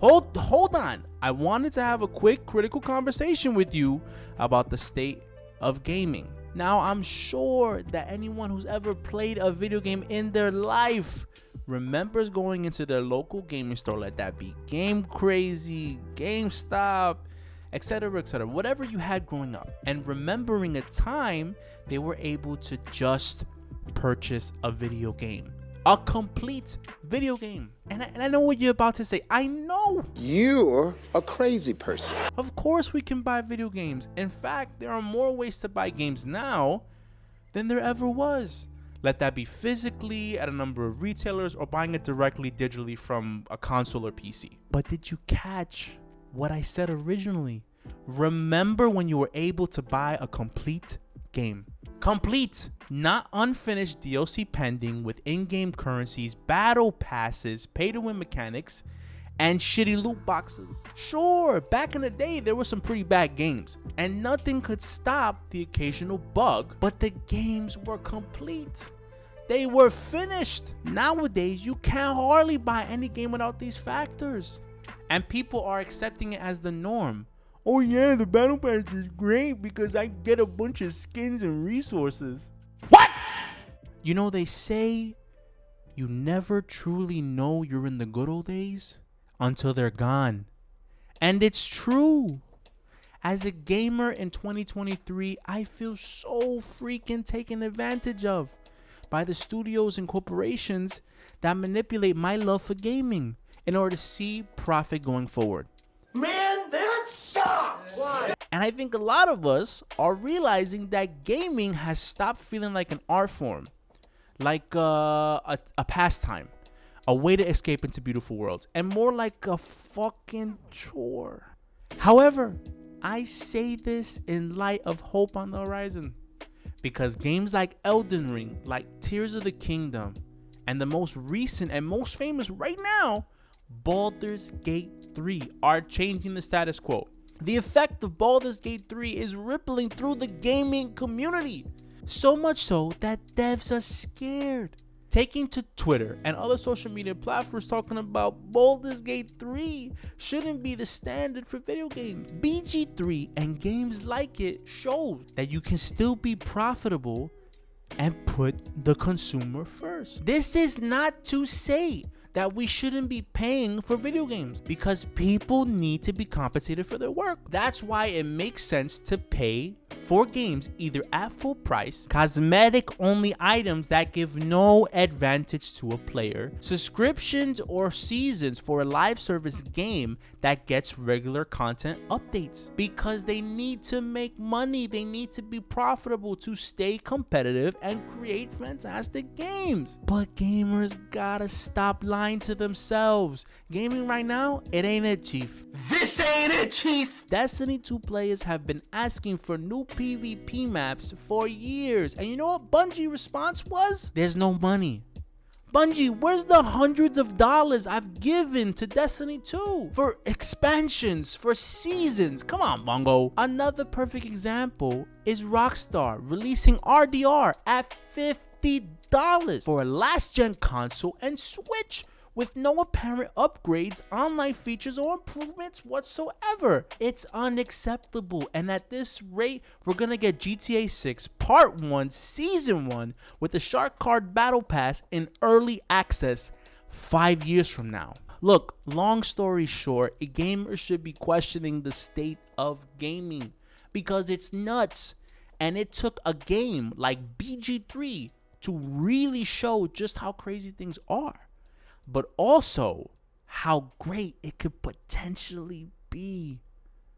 Hold on. I wanted to have a quick critical conversation with you about the state of gaming. Now, I'm sure that anyone who's ever played a video game in their life remembers going into their local gaming store, let that be Game Crazy, GameStop, etc., whatever you had growing up, and remembering a time they were able to just purchase a video game. A complete video game. And I know what you're about to say. I know. You're a crazy person. Of course we can buy video games. In fact, there are more ways to buy games now than there ever was. Let that be physically at a number of retailers or buying it directly digitally from a console or PC. But did you catch what I said originally? Remember when you were able to buy a complete game. Complete, not unfinished DLC pending with in-game currencies, battle passes, pay-to-win mechanics, and shitty loot boxes. Sure, back in the day there were some pretty bad games, and nothing could stop the occasional bug, but the games were complete. They were finished. Nowadays, you can't hardly buy any game without these factors, and people are accepting it as the norm. Oh yeah, the battle pass is great because I get a bunch of skins and resources. What? You know, they say you never truly know you're in the good old days until they're gone. And it's true. As a gamer in 2023, I feel so freaking taken advantage of by the studios and corporations that manipulate my love for gaming in order to see profit going forward. Man, that sucks! Why? And I think a lot of us are realizing that gaming has stopped feeling like an art form, like a pastime, a way to escape into beautiful worlds, and more like a fucking chore. However, I say this in light of hope on the horizon, because games like Elden Ring, like Tears of the Kingdom, and the most recent and most famous right now, Baldur's Gate 3, are changing the status quo. The effect of Baldur's Gate 3 is rippling through the gaming community, so much so that devs are scared, taking to Twitter and other social media platforms talking about Baldur's Gate 3 shouldn't be the standard for video games. BG3 and games like it show that you can still be profitable and put the consumer first. This is not to say that we shouldn't be paying for video games, because people need to be compensated for their work. That's why it makes sense to pay for games either at full price, cosmetic only items that give no advantage to a player, subscriptions or seasons for a live service game that gets regular content updates, because they need to make money. They need to be profitable to stay competitive and create fantastic games. But gamers gotta stop lying to themselves. Gaming right now, it ain't it, chief. This ain't it, Chief! Destiny 2 players have been asking for new PvP maps for years, and you know what Bungie response was? There's no money. Bungie, where's the hundreds of dollars I've given to Destiny 2 for expansions, for seasons? Come on, Mongo. Another perfect example is Rockstar releasing RDR at $50 for a last-gen console and Switch, with no apparent upgrades, online features, or improvements whatsoever. It's unacceptable, and at this rate, we're gonna get GTA 6 Part 1 Season 1 with the Shark Card Battle Pass in early access 5 years from now. Look, long story short, gamers should be questioning the state of gaming, because it's nuts, and it took a game like BG3 to really show just how crazy things are, but also how great it could potentially be.